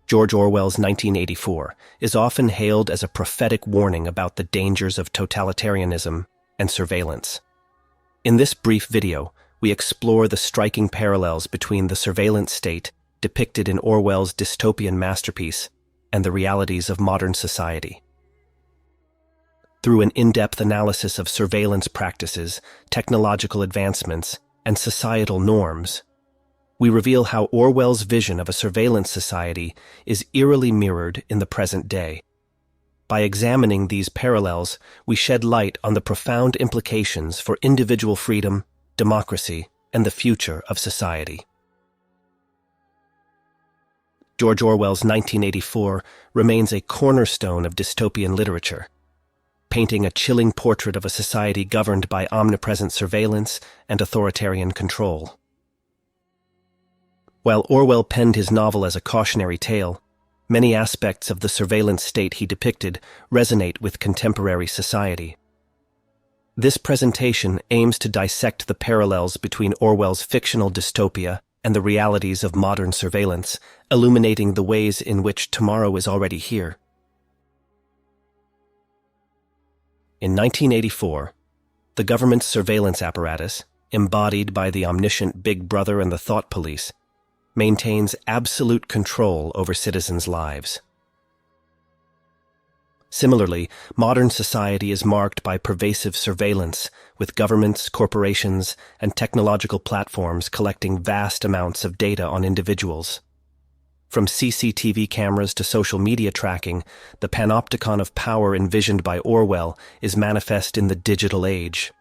George Orwell's 1984, is often hailed as a prophetic warning about the dangers of totalitarianism and surveillance. In this brief video, we explore the striking parallels between the surveillance state depicted in Orwell's dystopian masterpiece and the realities of modern society. Through an in-depth analysis of surveillance practices, technological advancements, and societal norms, we reveal how Orwell's vision of a surveillance society is eerily mirrored in the present day. By examining these parallels, we shed light on the profound implications for individual freedom, democracy, and the future of society. George Orwell's 1984 remains a cornerstone of dystopian literature, painting a chilling portrait of a society governed by omnipresent surveillance and authoritarian control. While Orwell penned his novel as a cautionary tale, many aspects of the surveillance state he depicted resonate with contemporary society. This presentation aims to dissect the parallels between Orwell's fictional dystopia and the realities of modern surveillance, illuminating the ways in which tomorrow is already here. In 1984, the government's surveillance apparatus, embodied by the omniscient Big Brother and the Thought Police, maintains absolute control over citizens' lives. Similarly, modern society is marked by pervasive surveillance, with governments, corporations, and technological platforms collecting vast amounts of data on individuals. From CCTV cameras to social media tracking, the panopticon of power envisioned by Orwell is manifest in the digital age.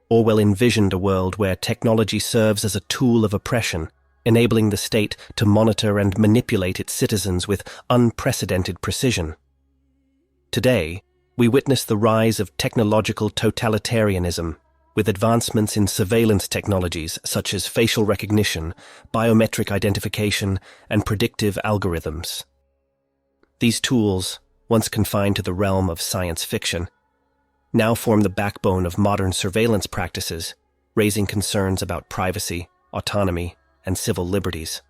Orwell envisioned a world where technology serves as a tool of oppression, enabling the state to monitor and manipulate its citizens with unprecedented precision. Today, we witness the rise of technological totalitarianism, with advancements in surveillance technologies such as facial recognition, biometric identification, and predictive algorithms. These tools, once confined to the realm of science fiction, now form the backbone of modern surveillance practices, raising concerns about privacy, autonomy, and civil liberties.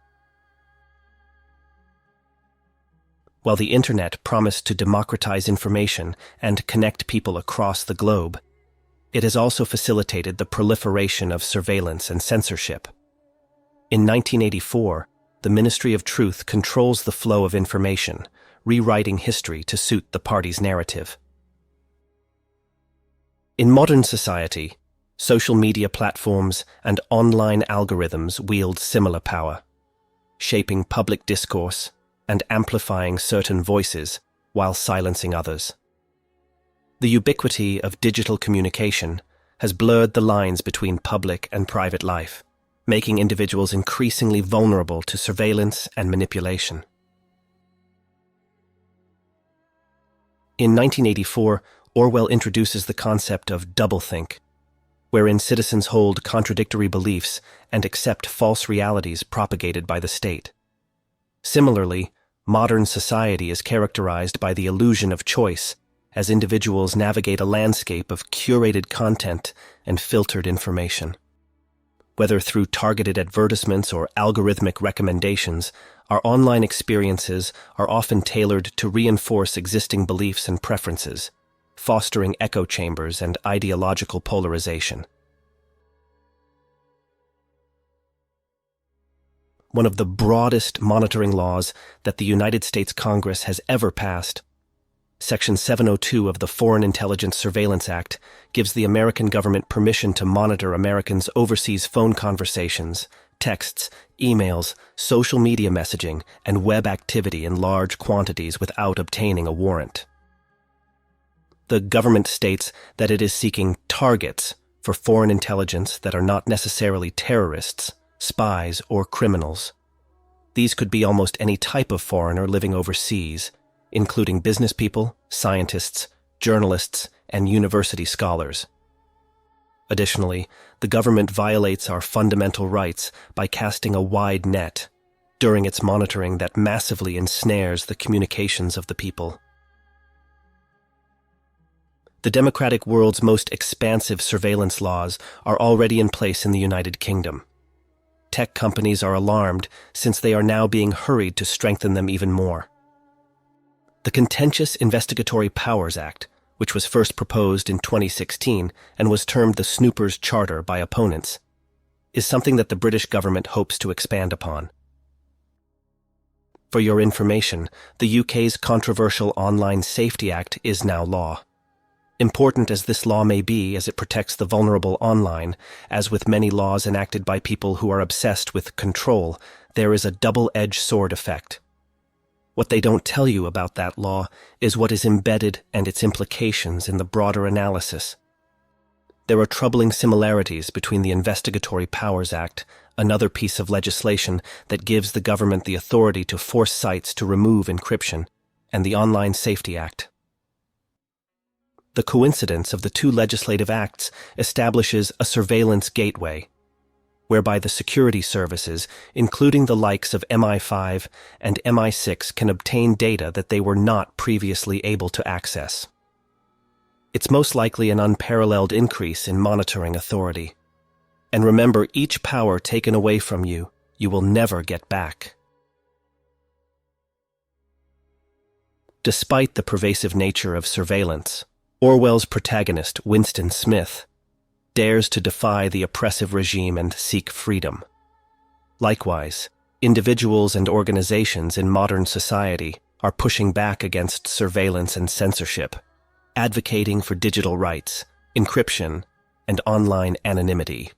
While the Internet promised to democratize information and connect people across the globe, it has also facilitated the proliferation of surveillance and censorship. In 1984, the Ministry of Truth controls the flow of information, rewriting history to suit the party's narrative. In modern society, social media platforms and online algorithms wield similar power, shaping public discourse and amplifying certain voices while silencing others. The ubiquity of digital communication has blurred the lines between public and private life, making individuals increasingly vulnerable to surveillance and manipulation. In 1984, Orwell introduces the concept of doublethink, wherein citizens hold contradictory beliefs and accept false realities propagated by the state. Similarly, modern society is characterized by the illusion of choice as individuals navigate a landscape of curated content and filtered information. Whether through targeted advertisements or algorithmic recommendations, our online experiences are often tailored to reinforce existing beliefs and preferences, fostering echo chambers and ideological polarization. One of the broadest monitoring laws that the United States Congress has ever passed, Section 702 of the Foreign Intelligence Surveillance Act, gives the American government permission to monitor Americans' overseas phone conversations, texts, emails, social media messaging, and web activity in large quantities without obtaining a warrant. The government states that it is seeking targets for foreign intelligence that are not necessarily terrorists, spies, or criminals. These could be almost any type of foreigner living overseas, including business people, scientists, journalists, and university scholars. Additionally, the government violates our fundamental rights by casting a wide net during its monitoring that massively ensnares the communications of the people. The democratic world's most expansive surveillance laws are already in place in the United Kingdom. tech companies are alarmed since they are now being hurried to strengthen them even more. The contentious Investigatory Powers Act, which was first proposed in 2016 and was termed the Snoopers' Charter by opponents, is something that the British government hopes to expand upon. For your information, the UK's controversial Online Safety Act is now law. Important as this law may be as it protects the vulnerable online, as with many laws enacted by people who are obsessed with control, there is a double-edged sword effect. What they don't tell you about that law is what is embedded and its implications in the broader analysis. There are troubling similarities between the Investigatory Powers Act, another piece of legislation that gives the government the authority to force sites to remove encryption, and the Online Safety Act. The coincidence of the two legislative acts establishes a surveillance gateway, whereby the security services, including the likes of MI5 and MI6, can obtain data that they were not previously able to access. It's most likely an unparalleled increase in monitoring authority. And remember, each power taken away from you, you will never get back. Despite the pervasive nature of surveillance, Orwell's protagonist, Winston Smith, dares to defy the oppressive regime and seek freedom. Likewise, individuals and organizations in modern society are pushing back against surveillance and censorship, advocating for digital rights, encryption, and online anonymity.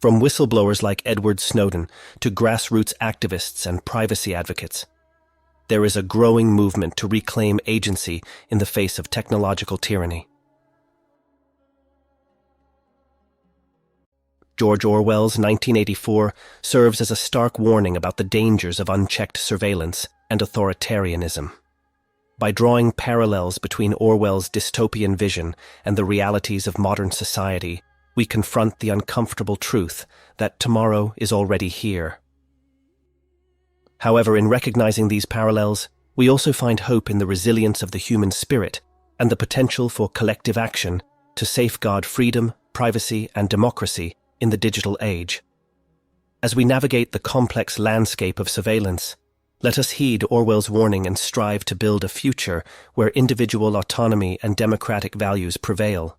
From whistleblowers like Edward Snowden to grassroots activists and privacy advocates, there is a growing movement to reclaim agency in the face of technological tyranny. George Orwell's 1984 serves as a stark warning about the dangers of unchecked surveillance and authoritarianism. By drawing parallels between Orwell's dystopian vision and the realities of modern society, we confront the uncomfortable truth that tomorrow is already here. However, in recognizing these parallels, we also find hope in the resilience of the human spirit and the potential for collective action to safeguard freedom, privacy, and democracy in the digital age. As we navigate the complex landscape of surveillance, let us heed Orwell's warning and strive to build a future where individual autonomy and democratic values prevail.